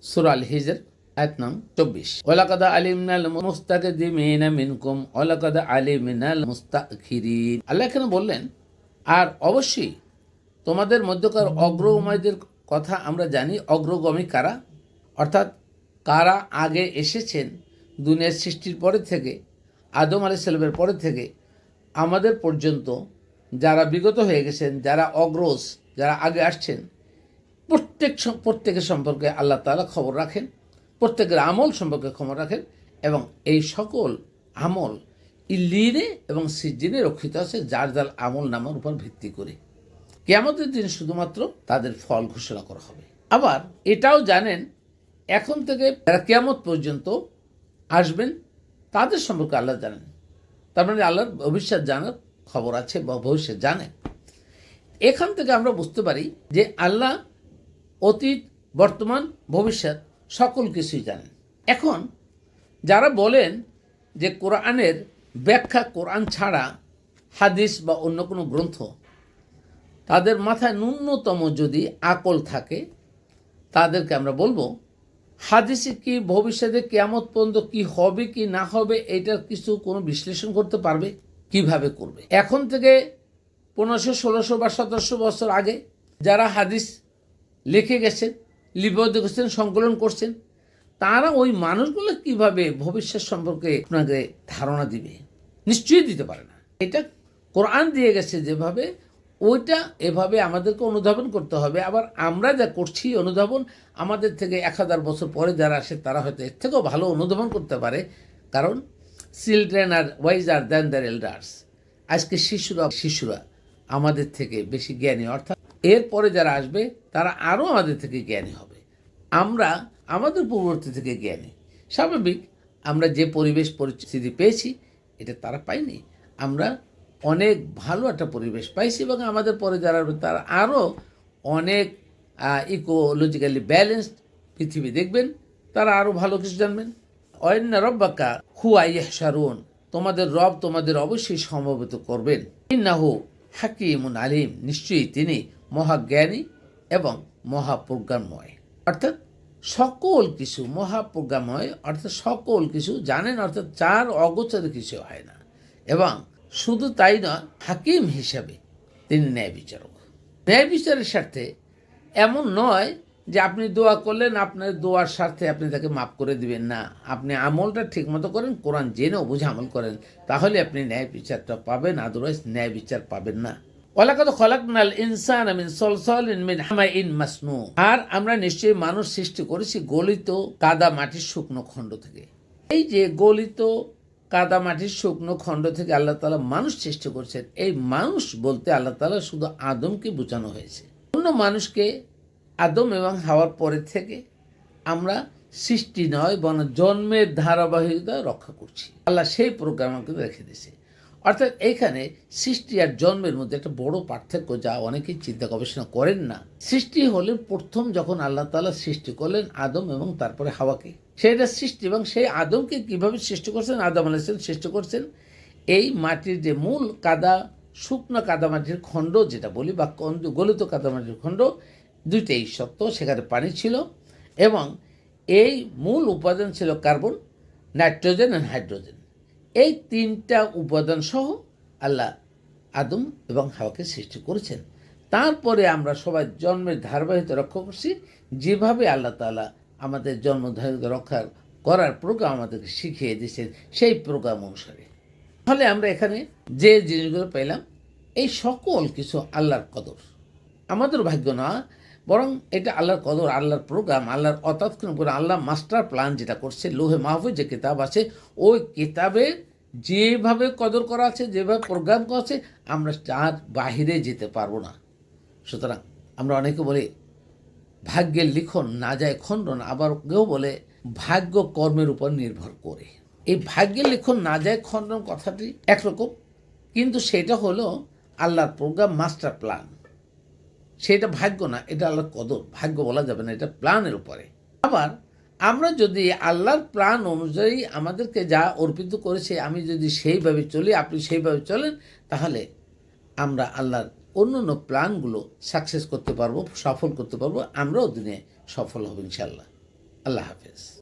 সূরা আল হিজর আয়াত নং 24। ওয়ালাকাদ আলিমনাল মুস্তাকদিমিনা মিনকুম ওয়ালাকাদ আলিমনাল মুস্তাখিরিন। আল্লাহ এখানে বললেন, আর অবশ্যই তোমাদের মধ্যকার অগ্রগামীদের কথা আমরা জানি। অগ্রগামী কারা? অর্থাৎ কারা আগে এসেছেন দুনিয়ার সৃষ্টির পরে থেকে, আদম আলাইহিস সালামের পরে থেকে আমাদের পর্যন্ত যারা বিগত হয়ে গেছেন, যারা অগ্রজ, যারা আগে আসছেন, প্রত্যেকের সম্পর্কে আল্লাহ তাআলা খবর রাখেন, প্রত্যেকের আমল সম্পর্কে খবর রাখেন, এবং এই সকল আমল ইল্লিনে এবং সিজ্জিনে রক্ষিত আছে যার যার আমল নামার উপর ভিত্তি করে। কিয়ামতের দিন শুধুমাত্র তাদের ফল ঘোষণা করা হবে। আবার এটাও জানেন, এখন থেকে যারা কিয়ামত পর্যন্ত আসবেন তাদের সম্পর্কে আল্লাহ জানেন। তার মানে আল্লাহর ভবিষ্যৎ জানার খবর আছে বা ভবিষ্যৎ জানেন। এখান থেকে আমরা বুঝতে পারি যে আল্লাহ অতীত, বর্তমান, ভবিষ্যৎ সকল কিছুই জানেন। এখন যারা বলেন যে কোরআনের ব্যাখ্যা কোরআন ছাড়া হাদিস বা অন্য কোনো গ্রন্থ, তাদের মাথায় ন্যূনতম যদি আকল থাকে তাদেরকে আমরা বলবো, হাদিসে কি ভবিষ্যতে কিয়ামত পর্যন্ত কি হবে কি না হবে এটার কিছু কোনো বিশ্লেষণ করতে পারবে? কিভাবে করবে? এখন থেকে 1500, 1600 বা 1700 বছর আগে যারা হাদিস লিখে গেছেন, লিপিবদ্ধ করছেন, সংকলন করছেন, তারা ওই মানুষগুলো কিভাবে ভবিষ্যৎ সম্পর্কে আপনাকে ধারণা দিবে? নিশ্চয়ই দিতে পারে না। এটা কোরআন দিয়ে গেছে যেভাবে, ওইটা এভাবে আমাদেরকে অনুধাবন করতে হবে। আবার আমরা যা করছি অনুধাবন, আমাদের থেকে 1000 বছর পরে যারা আসে তারা হয়তো এর থেকেও ভালো অনুধাবন করতে পারে। কারণ children are wiser than their elders. আজকে শিশুরা আমাদের থেকে বেশি জ্ঞানী, অর্থাৎ এরপরে যারা আসবে তারা আরও আমাদের থেকে জ্ঞানী হবে। আমরা আমাদের পূর্ববর্তী থেকে জ্ঞানী। স্বাভাবিক, আমরা যে পরিবেশ পরিস্থিতি পেয়েছি এটা তারা পায়নি। আমরা অনেক ভালো একটা পরিবেশ পাইছি এবং আমাদের পরে যারা তারা আরও অনেক ইকোলজিক্যালি ব্যালেন্সড পৃথিবী দেখবেন, তারা আরও ভালো কিছু জানবেন। অয়ন্না রব্বাকা হুয়া ইয়াহশারুন, তোমাদের রব তোমাদের অবশ্যই সমবেত করবেন। ইন্নাহু হাকিমুন আলিম, নিশ্চয়ই তিনি মহাজ্ঞানী এবং মহাপ্রজ্ঞাময়। অর্থাৎ সকল কিছু মহাপ্রজ্ঞাময়, অর্থাৎ সকল কিছু জানেন, অর্থাৎ চার অগোচরে কিছু হয় না। এবং শুধু তাই নয়, হাকিম হিসাবে তিনি ন্যায় বিচারক। ন্যায় বিচারের স্বার্থে এমন নয় যে আপনি দোয়া করলেন, আপনার দোয়ার স্বার্থে আপনি তাকে মাফ করে দিবেন না। আপনি আমলটা ঠিকমতো করেন, কোরআন জেনেও বুঝে আমল করেন, তাহলে আপনি ন্যায় বিচারটা পাবেন, আদারওয়াইজ ন্যায় বিচার পাবেন না। ওয়ালাকাদ খলাকনাল ইনসানা মিন সলসালিন মিন হামাইন মাসনুন, আর আমরা নিশ্চয়ই মানুষ সৃষ্টি করেছি গলিত কাদা মাটির শুকনো খণ্ড থেকে। এই যে গলিত কাদা মাটির শুকনো খণ্ড থেকে আল্লাহ তাআলা মানুষ সৃষ্টি করছেন, এই মানুষ বলতে আল্লাহ তাআলা শুধু আদমকে বোঝানো হয়েছে। অন্য মানুষকে আদম এবং হাওয়ার পরে থেকে আমরা সৃষ্টি নয় বরং জন্মের ধারাবাহিকতা রক্ষা করছি। আল্লাহ সেই প্রোগ্রাম আমাকে রেখে দিয়েছে। অর্থাৎ এইখানে সৃষ্টি আর জন্মের মধ্যে একটা বড় পার্থক্য, যা অনেকেই চিন্তা গবেষণা করেন না। সৃষ্টি হলেন প্রথম যখন আল্লাহ তাআলা সৃষ্টি করলেন আদম এবং তারপরে হাওয়াকে, সেটা সৃষ্টি। এবং সেই আদমকে কিভাবে সৃষ্টি করছেন? আদম আলাইহিস সালাম সৃষ্টি করছেন এই মাটির যে মূল কাদা, শুকনো কাদামাটির খণ্ড যেটা বলি, বা গলিত কাদামাটির খণ্ড, দুইটাই সত্য, সেখানে পানি ছিল এবং এই মূল উপাদান ছিল কার্বন, নাইট্রোজেন আর হাইড্রোজেন। এই তিনটা উপাদান সহ আল্লাহ আদম এবং হাওয়াকে সৃষ্টি করেছেন। তারপরে আমরা সবাই জন্মের ধারাবাহিকতা রক্ষা করছি, যেভাবে আল্লাহ তাআলা আমাদের জন্ম ধারাবাহিকতা রক্ষা করার প্রোগ্রাম আমাদেরকে শিখিয়ে দিয়েছেন, সেই প্রোগ্রাম অনুসারে। তাহলে আমরা এখানে যে জিনিসগুলো পেলাম, এই সকল কিছু আল্লাহর কদর, আমাদের ভাগ্য না, বরং এটা আল্লাহর কদর, আল্লাহর প্রোগ্রাম, আল্লাহর অতাৎক্ষণিক করে আল্লাহ মাস্টার প্ল্যান যেটা করছে। লোহে মাহফুজ যে কিতাব আছে, ওই কিতাবে যেভাবে কদর করা আছে, যেভাবে প্রোগ্রাম করা আছে, আমরা তার বাহিরে যেতে পারবো না। সুতরাং আমরা অনেকে বলি ভাগ্যের লিখন না যায় খণ্ডন, আবার কেউ বলে ভাগ্য কর্মের উপর নির্ভর করে। এই ভাগ্যের লিখন না যায় খণ্ডন কথাটি একরকম, কিন্তু সেটা হলো আল্লাহর প্রোগ্রাম, মাস্টার প্ল্যান। সেটা ভাগ্য না, এটা আল্লাহর কদর। ভাগ্য বলা যাবে না, এটা প্ল্যানের উপরে। আবার আমরা যদি আল্লাহর প্ল্যান অনুযায়ী আমাদেরকে যা অর্পিত করেছে, আমি যদি সেইভাবে চলি, আপনি সেইভাবে চলেন, তাহলে আমরা আল্লাহর অন্য অন্য প্ল্যানগুলো সাকসেস করতে পারবো, সফল করতে পারবো, আমরাও দিনে সফল হব ইনশাআল্লাহ। আল্লাহ হাফেজ।